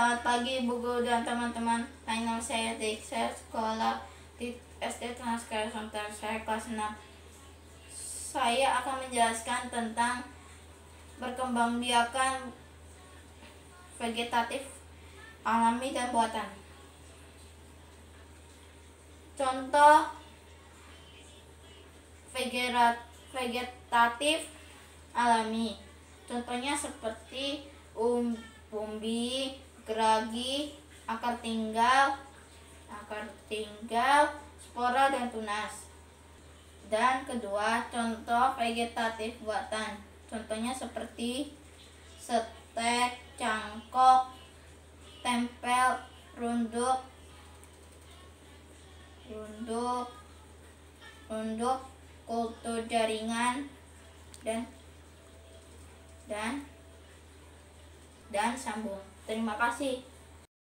Selamat pagi Bu Guru dan teman-teman. Nama saya Dik. Saya sekolah di SD Transkara Sunter. Saya kelas 6. Saya akan menjelaskan tentang berkembangbiakan vegetatif alami dan buatan. Contoh vegetatif alami. Contohnya seperti umbi, geragi, akar tinggal, spora dan tunas. Dan kedua, contoh vegetatif buatan. Contohnya seperti setek, cangkok, tempel, runduk, kultur jaringan, dan sambung. Terima kasih.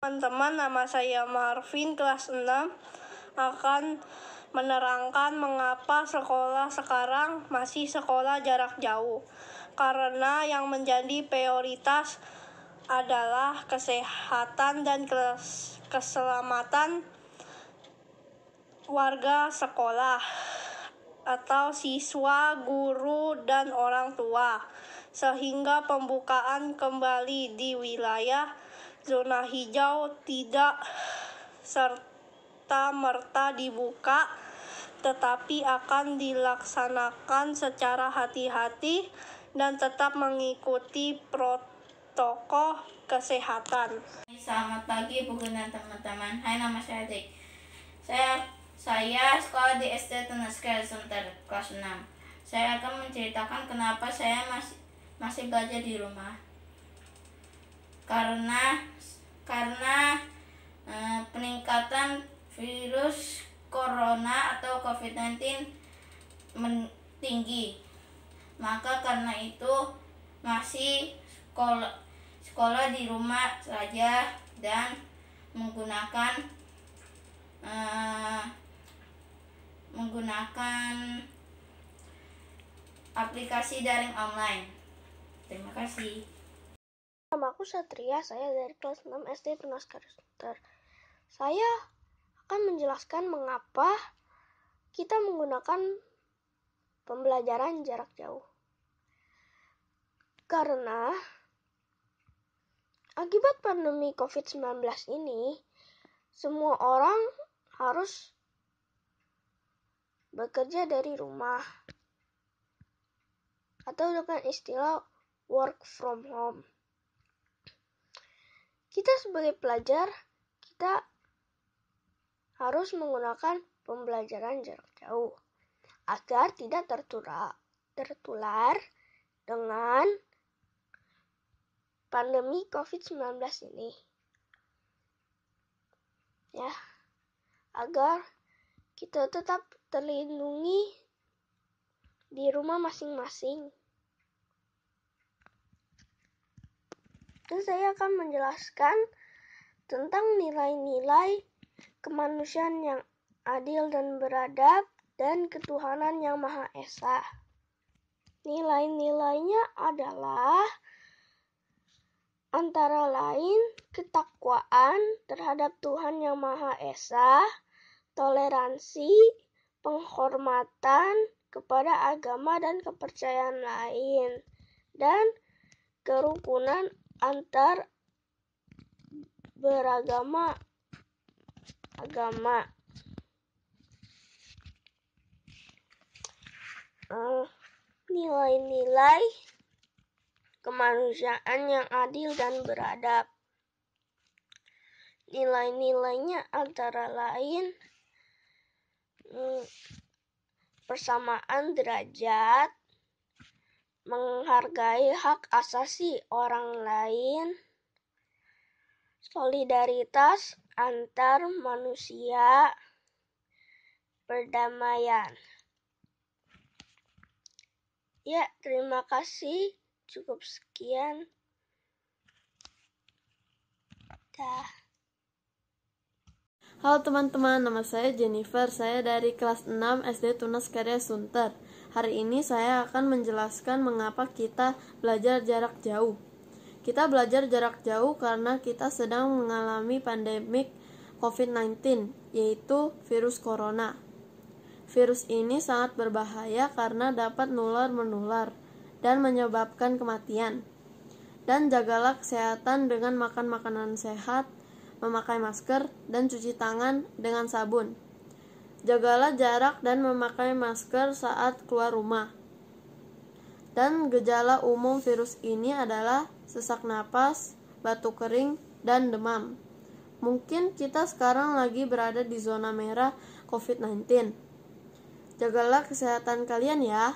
Teman-teman, nama saya Marvin, kelas 6, akan menerangkan mengapa sekolah sekarang masih sekolah jarak jauh. Karena yang menjadi prioritas adalah kesehatan dan keselamatan warga sekolah atau siswa, guru, dan orang tua, sehingga pembukaan kembali di wilayah zona hijau tidak serta-merta dibuka, tetapi akan dilaksanakan secara hati-hati dan tetap mengikuti protokol kesehatan. Selamat pagi Bu Guru dan teman-teman. Hai, nama saya Dik. Saya sekolah di SD Transkara Sunter kelas 6. Saya akan menceritakan kenapa saya masih belajar di rumah. Karena peningkatan virus corona atau COVID-19 tinggi. Maka karena itu masih sekolah di rumah saja dan menggunakan aplikasi daring online. Terima kasih. Nama aku Satria, saya dari kelas 6 SD Transkara Sunter. Saya akan menjelaskan mengapa kita menggunakan pembelajaran jarak jauh. Karena akibat pandemi COVID-19 ini, semua orang harus bekerja dari rumah atau dengan istilah work from home. Kita sebagai pelajar, kita harus menggunakan pembelajaran jarak jauh agar tidak tertular dengan pandemi COVID-19 ini. Ya, agar kita tetap terlindungi di rumah masing-masing. Dan saya akan menjelaskan tentang nilai-nilai kemanusiaan yang adil dan beradab dan ketuhanan yang Maha Esa. Nilai-nilainya adalah antara lain ketakwaan terhadap Tuhan yang Maha Esa, toleransi, penghormatan kepada agama dan kepercayaan lain, dan kerukunan antar beragama agama. Nilai-nilai kemanusiaan yang adil dan beradab. Nilai-nilainya antara lain persamaan derajat, menghargai hak asasi orang lain, solidaritas antar manusia, perdamaian. Ya, terima kasih. Cukup sekian. Dah. Halo teman-teman, nama saya Jennifer. Saya dari kelas 6 SD Transkara Sunter. Hari ini saya akan menjelaskan mengapa kita belajar jarak jauh. Kita belajar jarak jauh karena kita sedang mengalami pandemik COVID-19, yaitu virus corona. Virus ini sangat berbahaya karena dapat menular dan menyebabkan kematian. Dan jagalah kesehatan dengan makan makanan sehat, memakai masker, dan cuci tangan dengan sabun. Jagalah jarak dan memakai masker saat keluar rumah. Dan gejala umum virus ini adalah sesak napas, batuk kering, dan demam. Mungkin kita sekarang lagi berada di zona merah COVID-19. Jagalah kesehatan kalian ya.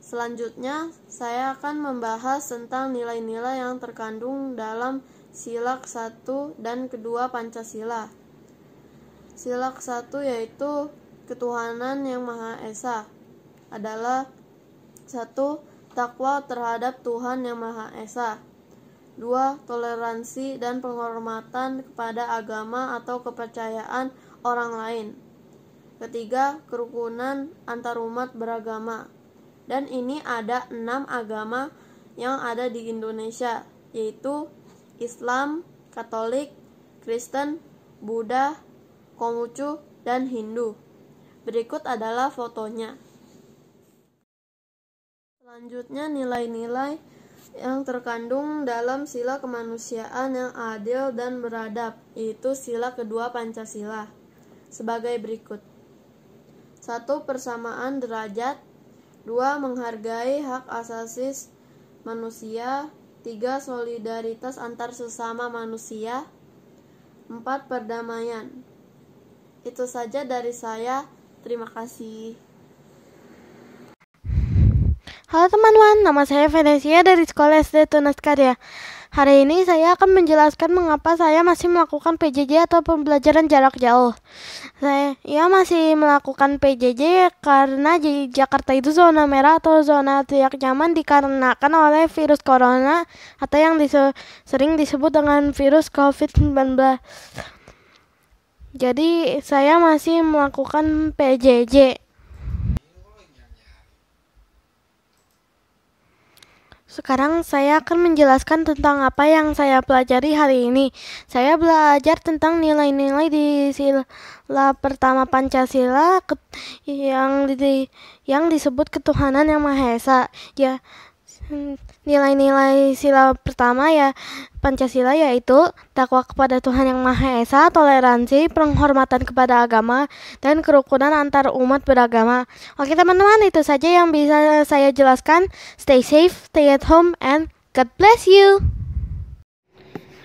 Selanjutnya, saya akan membahas tentang nilai-nilai yang terkandung dalam sila ke-1 dan kedua Pancasila. Sila ke-1 yaitu ketuhanan yang Maha Esa adalah 1. Takwa terhadap Tuhan yang Maha Esa. 2. Toleransi dan penghormatan kepada agama atau kepercayaan orang lain. 3. Kerukunan antarumat beragama. Dan ini ada 6 agama yang ada di Indonesia, yaitu Islam, Katolik, Kristen, Buddha, Konghucu, dan Hindu. Berikut adalah fotonya. Selanjutnya nilai-nilai yang terkandung dalam sila kemanusiaan yang adil dan beradab, yaitu sila kedua Pancasila, sebagai berikut. 1. Persamaan derajat. 2. Menghargai hak asasi manusia. 3. Solidaritas antar sesama manusia. 4. Perdamaian. Itu saja dari saya. Terima kasih. Halo teman-teman, nama saya Venesia dari Sekolah SD Tunas Karya. Hari ini saya akan menjelaskan mengapa saya masih melakukan PJJ atau pembelajaran jarak jauh. Saya masih melakukan PJJ karena di Jakarta itu zona merah atau zona tidak nyaman dikarenakan oleh virus corona atau yang sering disebut dengan virus COVID-19. Jadi saya masih melakukan PJJ. Sekarang saya akan menjelaskan tentang apa yang saya pelajari hari ini. Saya belajar tentang nilai-nilai di sila pertama Pancasila yang disebut ketuhanan yang Maha Esa. Ya, nilai-nilai sila pertama ya Pancasila yaitu takwa kepada Tuhan yang Maha Esa, toleransi, penghormatan kepada agama, dan kerukunan antar umat beragama. Oke teman-teman, itu saja yang bisa saya jelaskan. Stay safe, stay at home, and God bless you.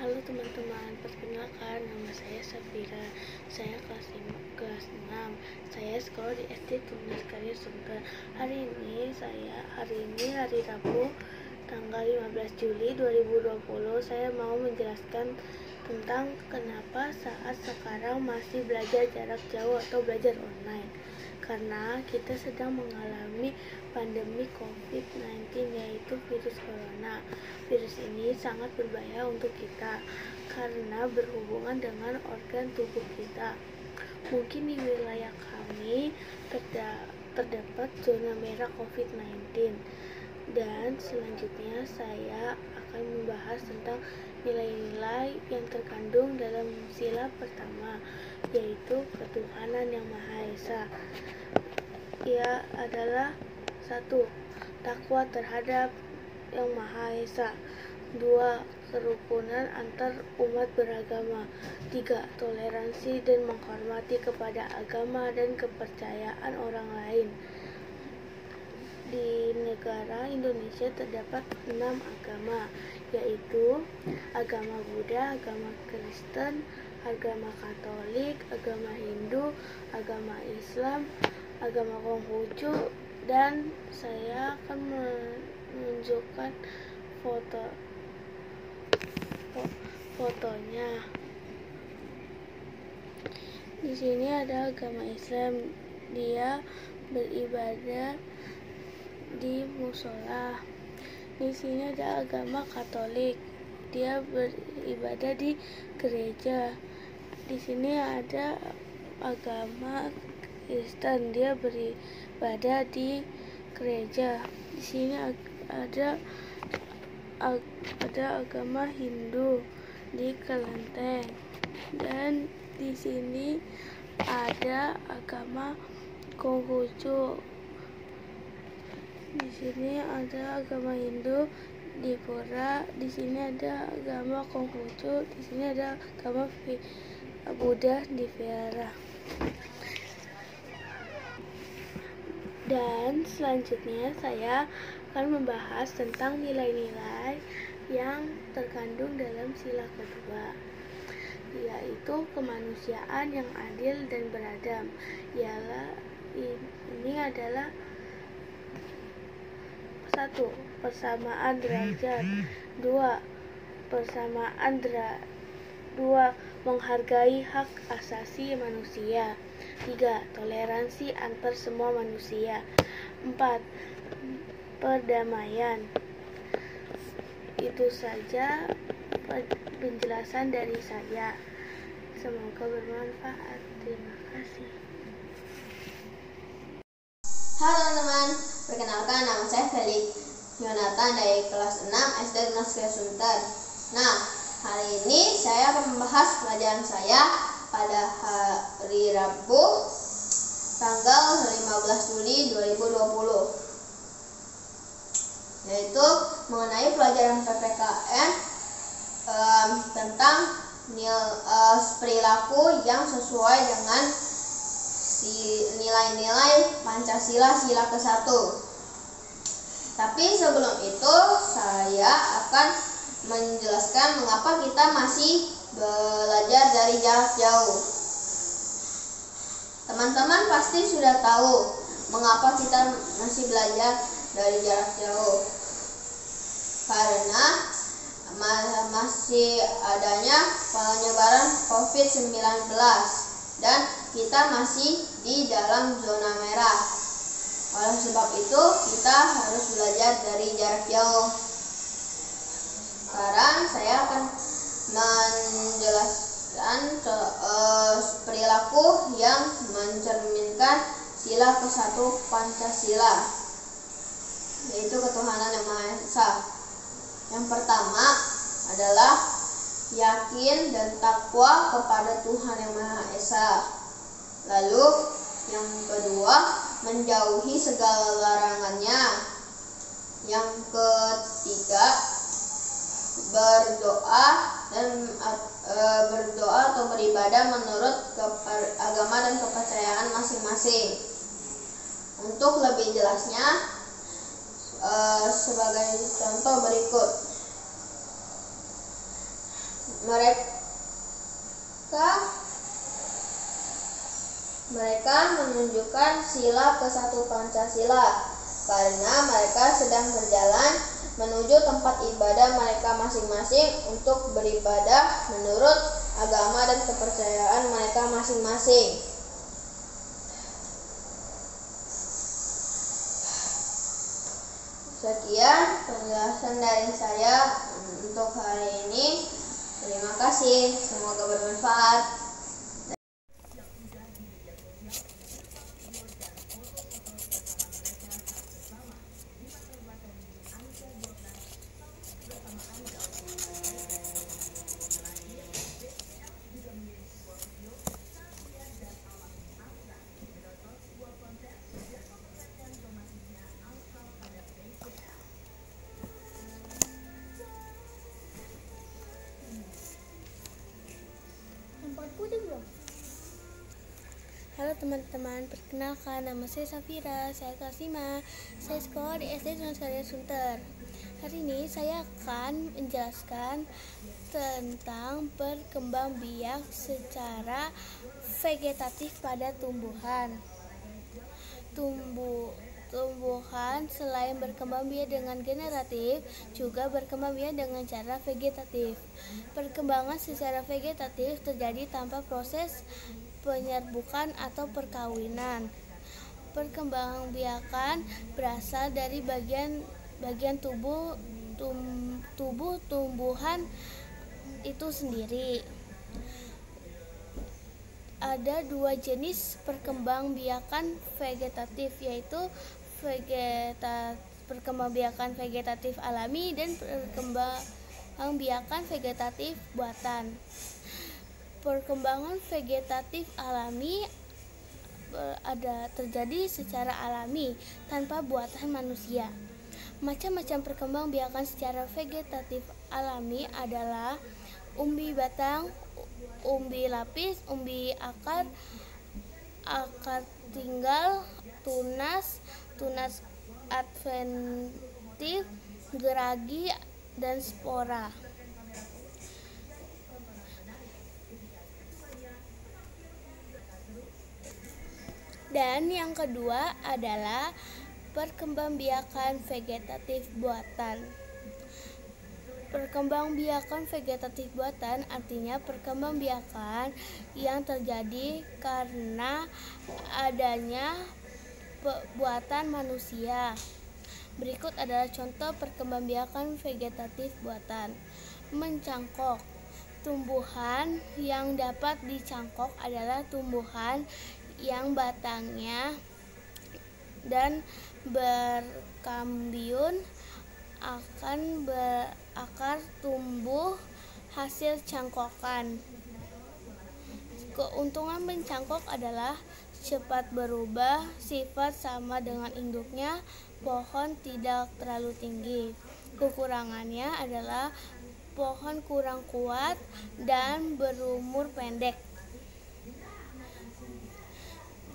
Halo teman-teman, perkenalkan nama saya Safira. Saya kelas 6. Saya sekolah di SD Tunas Karya Sumber. Hari ini hari Rabu tanggal 15 Juli 2020 saya mau menjelaskan tentang kenapa saat sekarang masih belajar jarak jauh atau belajar online. Karena kita sedang mengalami pandemi COVID-19 yaitu virus corona. Virus ini sangat berbahaya untuk kita karena berhubungan dengan organ tubuh kita. Mungkin di wilayah kami terdapat zona merah COVID-19. Dan selanjutnya saya akan membahas tentang nilai-nilai yang terkandung dalam sila pertama, yaitu ketuhanan yang Maha Esa. Ia adalah 1. Takwa terhadap yang Maha Esa. 2. Kerukunan antar umat beragama. 3. Toleransi dan menghormati kepada agama dan kepercayaan orang lain. Di negara Indonesia terdapat 6 agama, yaitu agama Buddha, agama Kristen, agama Katolik, agama Hindu, agama Islam, agama Konghucu, dan saya akan menunjukkan fotonya. Di sini ada agama Islam, dia beribadah di musola. Di sini ada agama Katolik, dia beribadah di gereja. Di sini ada agama Kristen, dia beribadah di gereja. Di sini ada ada agama Hindu di kelenteng, dan di sini ada agama Konghucu. Di sini ada agama Hindu di pura, di sini ada agama Konghucu, di sini ada agama Buddha di Vihara. Dan selanjutnya saya akan membahas tentang nilai-nilai yang terkandung dalam sila kedua, yaitu kemanusiaan yang adil dan beradab. Ini adalah 1. Persamaan derajat. 2. Menghargai hak asasi manusia. 3. Toleransi antar semua manusia. 4. Perdamaian. Itu saja penjelasan dari saya. Semoga bermanfaat. Terima kasih. Halo teman-teman, perkenalkan nama saya Felix Yonatan dari kelas 6 SD Tunas Sunter. Nah, hari ini saya akan membahas pelajaran saya pada hari Rabu tanggal 15 Juli 2020, yaitu mengenai pelajaran PPKN tentang perilaku yang sesuai dengan nilai-nilai Pancasila sila ke-1. Tapi sebelum itu saya akan menjelaskan mengapa kita masih belajar dari jarak jauh. Teman-teman pasti sudah tahu mengapa kita masih belajar dari jarak jauh. Karena masih adanya penyebaran COVID-19 dan kita masih di dalam zona merah. Oleh sebab itu kita harus belajar dari jarak jauh. Sekarang saya akan menjelaskan perilaku yang mencerminkan sila ke-1 Pancasila, yaitu ketuhanan yang Maha Esa. Yang pertama adalah yakin dan takwa kepada Tuhan yang Maha Esa. Lalu yang kedua, menjauhi segala larangannya. Yang ketiga, berdoa atau beribadah menurut agama dan kepercayaan masing-masing. Untuk lebih jelasnya, sebagai contoh berikut. Mereka menunjukkan sila ke-1 Pancasila karena mereka sedang berjalan menuju tempat ibadah mereka masing-masing untuk beribadah menurut agama dan kepercayaan mereka masing-masing. Sekian penjelasan dari saya untuk hari ini. Terima kasih, semoga bermanfaat. Halo teman-teman, perkenalkan nama saya Safira, saya kelas 5, saya sekolah di SD Tunas Sunter. Hari ini saya akan menjelaskan tentang perkembangbiak secara vegetatif pada tumbuhan. Tumbuhan selain berkembang biak dengan generatif, juga berkembang biak dengan cara vegetatif. Perkembangan secara vegetatif terjadi tanpa proses penyerbukan atau perkawinan. Perkembangbiakan berasal dari bagian tubuh tumbuhan itu sendiri. Ada dua jenis perkembangbiakan vegetatif, yaitu perkembangbiakan vegetatif alami dan perkembangbiakan vegetatif buatan. Perkembangan vegetatif alami ada terjadi secara alami tanpa buatan manusia. Macam-macam perkembangbiakan secara vegetatif alami adalah umbi batang, umbi lapis, umbi akar, akar tinggal, tunas, tunas adventif, geragi, dan spora. Dan yang kedua adalah perkembangbiakan vegetatif buatan. Perkembangbiakan vegetatif buatan artinya perkembangbiakan yang terjadi karena adanya buatan manusia. Berikut adalah contoh perkembangbiakan vegetatif buatan. Mencangkok. Tumbuhan yang dapat dicangkok adalah tumbuhan yang batangnya dan berkambiun akan berakar tumbuh hasil cangkokan. Keuntungan mencangkok adalah cepat berubah sifat sama dengan induknya, pohon tidak terlalu tinggi. Kekurangannya adalah pohon kurang kuat dan berumur pendek.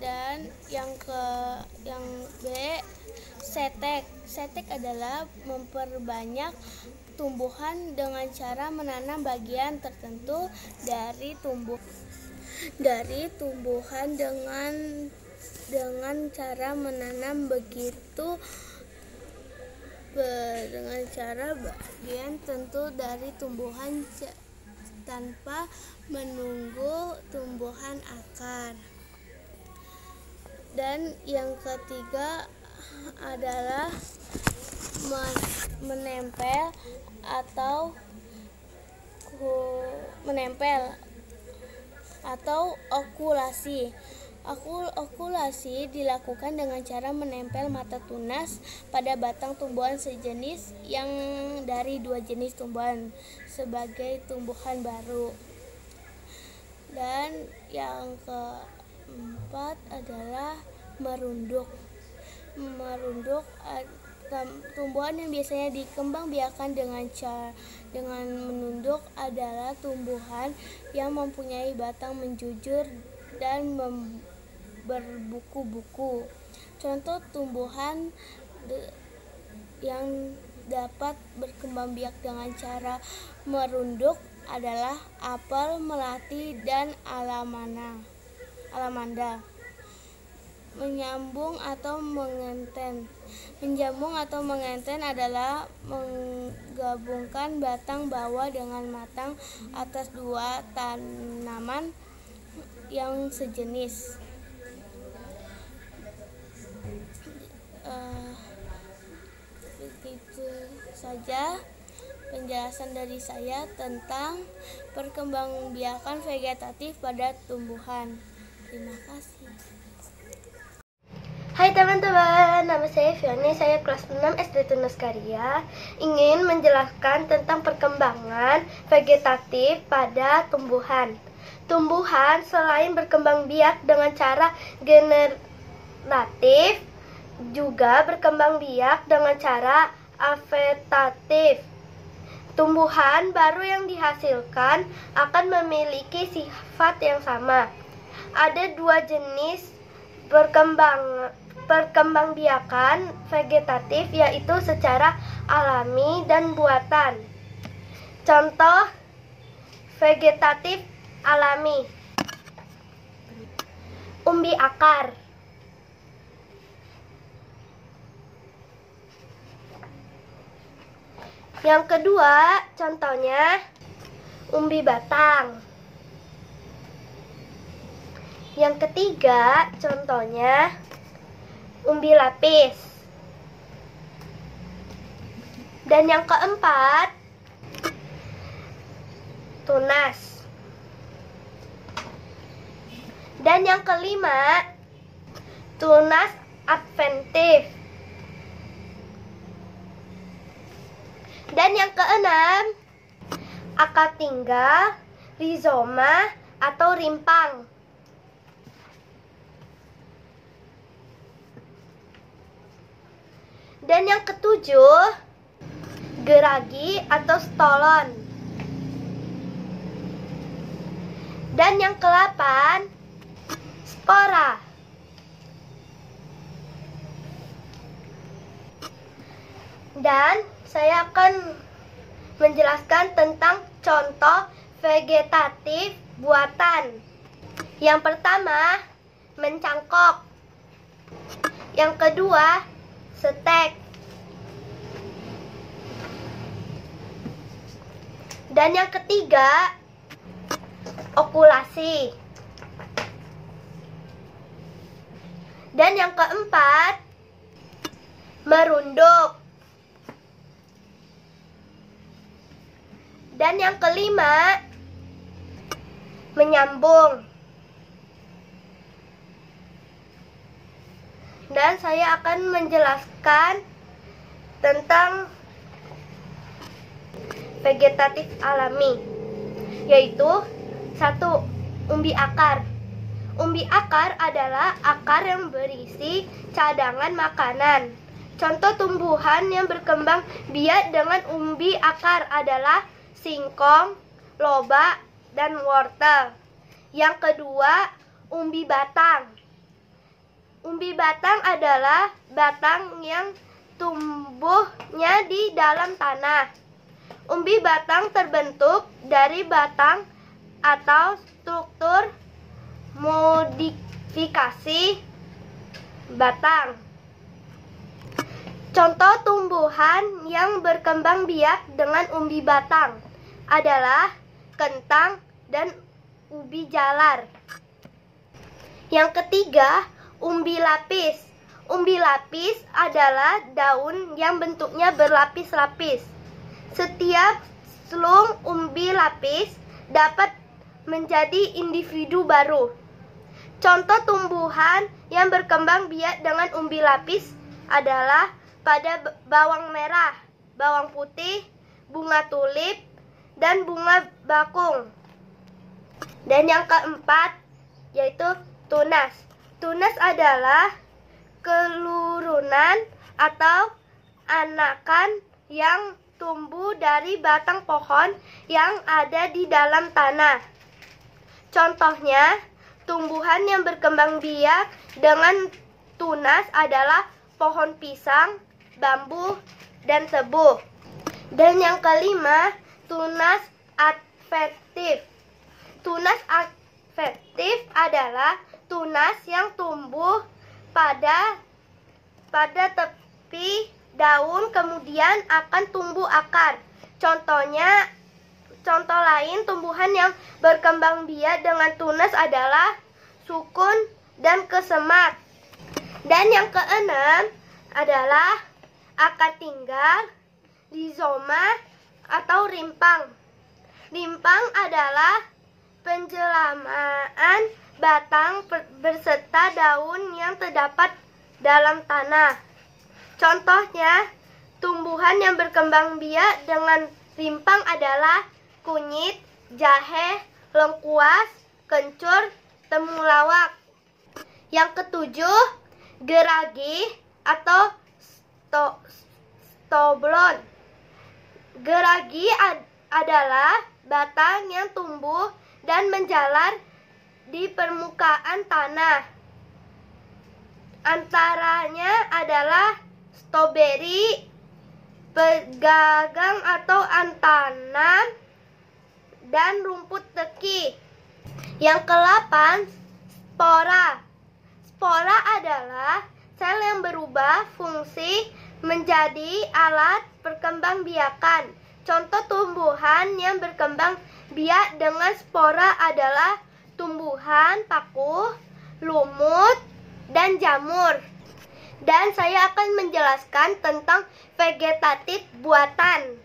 Dan yang B, setek. Setek adalah memperbanyak tumbuhan dengan cara menanam bagian tertentu dari tumbuhan dengan cara menanam dengan cara bagian tentu dari tumbuhan tanpa menunggu tumbuhan akar. Dan yang ketiga adalah menempel atau okulasi. Okulasi dilakukan dengan cara menempel mata tunas pada batang tumbuhan sejenis yang dari dua jenis tumbuhan sebagai tumbuhan baru. Dan yang keempat adalah merunduk. Tumbuhan yang biasanya dikembangbiakan dengan menunduk adalah tumbuhan yang mempunyai batang menjujur dan berbuku-buku. Contoh tumbuhan yang dapat berkembang biak dengan cara merunduk adalah apel, melati, dan alamanda. Menyambung atau mengenten adalah menggabungkan batang bawah dengan batang atas dua tanaman yang sejenis. Begitu saja penjelasan dari saya tentang perkembangbiakan vegetatif pada tumbuhan. Terima kasih. Hai teman-teman, nama saya Fioni, saya kelas 6 SD Tunas Karya. Ingin menjelaskan tentang perkembangan vegetatif pada tumbuhan. Tumbuhan selain berkembang biak dengan cara generatif, juga berkembang biak dengan cara vegetatif. Tumbuhan baru yang dihasilkan akan memiliki sifat yang sama. Ada dua jenis perkembangbiakan vegetatif, yaitu secara alami dan buatan. Contoh vegetatif alami: umbi akar, yang kedua contohnya umbi batang. Yang ketiga contohnya umbi lapis. Dan yang keempat tunas. Dan yang kelima tunas adventif. Dan yang keenam, akar tinggal, rizoma atau rimpang. Dan yang ketujuh, geragi atau stolon. Dan yang ke-8, spora. Dan saya akan menjelaskan tentang contoh vegetatif buatan. Yang pertama, mencangkok. Yang kedua, setek. Dan yang ketiga, okulasi. Dan yang keempat, merunduk. Dan yang kelima, menyambung. Dan saya akan menjelaskan tentang vegetatif alami, yaitu 1. Umbi akar. Umbi akar adalah akar yang berisi cadangan makanan. Contoh tumbuhan yang berkembang biak dengan umbi akar adalah singkong, lobak, dan wortel. Yang kedua, umbi batang. Umbi batang adalah batang yang tumbuhnya di dalam tanah. Umbi batang terbentuk dari batang atau struktur modifikasi batang. Contoh tumbuhan yang berkembang biak dengan umbi batang adalah kentang dan ubi jalar. Yang ketiga, umbi lapis. Umbi lapis adalah daun yang bentuknya berlapis-lapis. Setiap selung umbi lapis dapat menjadi individu baru. Contoh tumbuhan yang berkembang biak dengan umbi lapis adalah pada bawang merah, bawang putih, bunga tulip, dan bunga bakung. Dan yang keempat, yaitu tunas. Tunas adalah kelurunan atau anakan yang tumbuh dari batang pohon yang ada di dalam tanah. Contohnya, tumbuhan yang berkembang biak dengan tunas adalah pohon pisang, bambu, dan tebu. Dan yang kelima, tunas adventif. Tunas adventif adalah tunas yang tumbuh pada tepi daun kemudian akan tumbuh akar. Contoh lain tumbuhan yang berkembang biak dengan tunas adalah sukun dan kesemak. Dan yang keenam adalah akar tinggal, rizoma atau rimpang. Rimpang adalah penjelamaan batang berserta daun yang terdapat dalam tanah. Contohnya, tumbuhan yang berkembang biak dengan rimpang adalah kunyit, jahe, lengkuas, kencur, temulawak. Yang ketujuh, geragi atau stoblon. Geragi adalah batang yang tumbuh dan menjalar di permukaan tanah. Antaranya adalah stroberi, pegagang atau antanam, dan rumput teki. Yang ke-8, spora. Spora adalah sel yang berubah fungsi menjadi alat perkembangbiakan. Contoh tumbuhan yang berkembang biak dengan spora adalah tumbuhan paku, lumut, dan jamur. Dan saya akan menjelaskan tentang vegetatif buatan,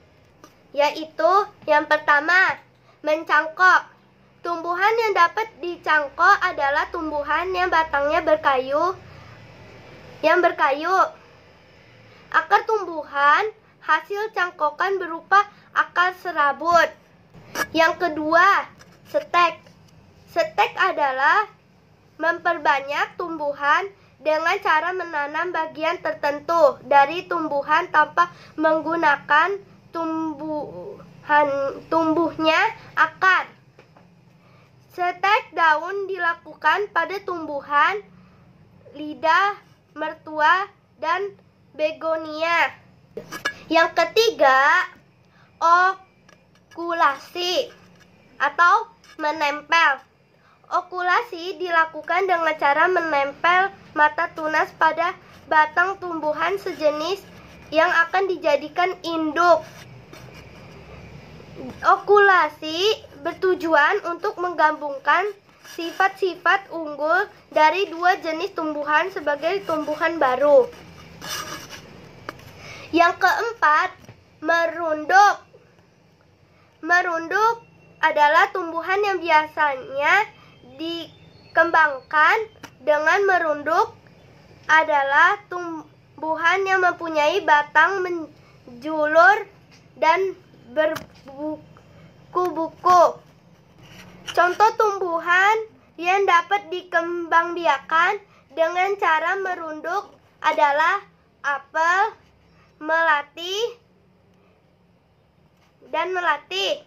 yaitu yang pertama, mencangkok. Tumbuhan yang dapat dicangkok adalah tumbuhan yang batangnya berkayu. Akar tumbuhan hasil cangkokan berupa akar serabut. Yang kedua, stek. Stek adalah memperbanyak tumbuhan dengan cara menanam bagian tertentu dari tumbuhan tanpa menggunakan tumbuhnya akar. Stek daun dilakukan pada tumbuhan lidah, mertua, dan begonia. Yang ketiga, okulasi atau menempel. Okulasi dilakukan dengan cara menempel mata tunas pada batang tumbuhan sejenis yang akan dijadikan induk. Okulasi bertujuan untuk menggabungkan sifat-sifat unggul dari dua jenis tumbuhan sebagai tumbuhan baru. Yang keempat, merunduk. Merunduk adalah tumbuhan yang biasanya dikembangkan dengan merunduk adalah tumbuhan yang mempunyai batang menjulur dan berbuku-buku. Contoh tumbuhan yang dapat dikembangbiakan dengan cara merunduk adalah apel, melati, dan melati.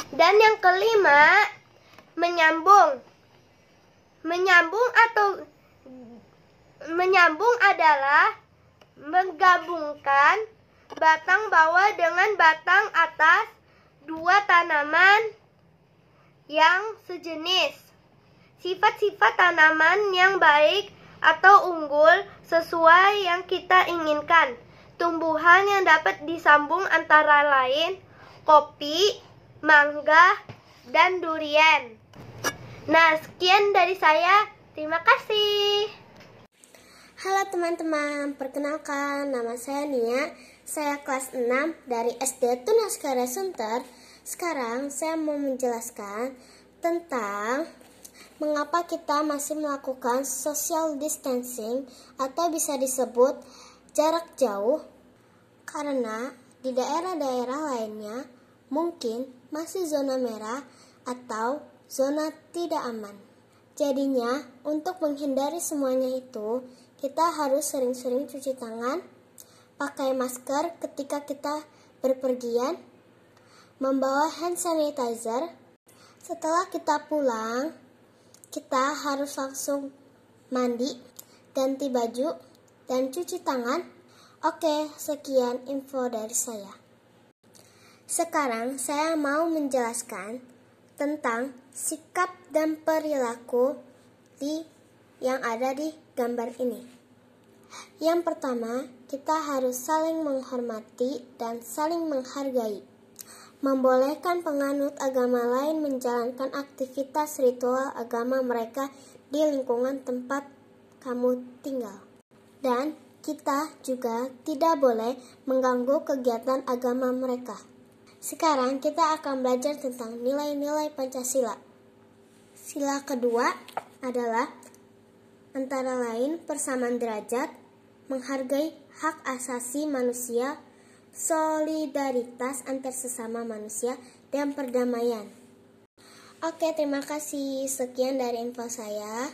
Dan yang kelima, menyambung. Menyambung adalah menggabungkan batang bawah dengan batang atas dua tanaman yang sejenis. Sifat-sifat tanaman yang baik atau unggul sesuai yang kita inginkan. Tumbuhan yang dapat disambung antara lain kopi, mangga, dan durian. Nah, sekian dari saya. Terima kasih. Halo teman-teman, perkenalkan nama saya Nia. Saya kelas 6 dari SD Tunaskara Sunter. Sekarang saya mau menjelaskan tentang mengapa kita masih melakukan social distancing atau bisa disebut jarak jauh. Karena di daerah-daerah lainnya mungkin masih zona merah atau zona tidak aman. Jadinya, untuk menghindari semuanya itu, kita harus sering-sering cuci tangan, pakai masker ketika kita berpergian, membawa hand sanitizer. Setelah kita pulang, kita harus langsung mandi, ganti baju, dan cuci tangan. Oke, sekian info dari saya. Sekarang saya mau menjelaskan tentang sikap dan perilaku yang ada di gambar ini. Yang pertama, kita harus saling menghormati dan saling menghargai. Membolehkan penganut agama lain menjalankan aktivitas ritual agama mereka di lingkungan tempat kamu tinggal. Dan kita juga tidak boleh mengganggu kegiatan agama mereka. Sekarang kita akan belajar tentang nilai-nilai Pancasila. Sila kedua adalah antara lain persamaan derajat, menghargai hak asasi manusia, solidaritas antar sesama manusia, dan perdamaian. Oke, terima kasih. Sekian dari info saya.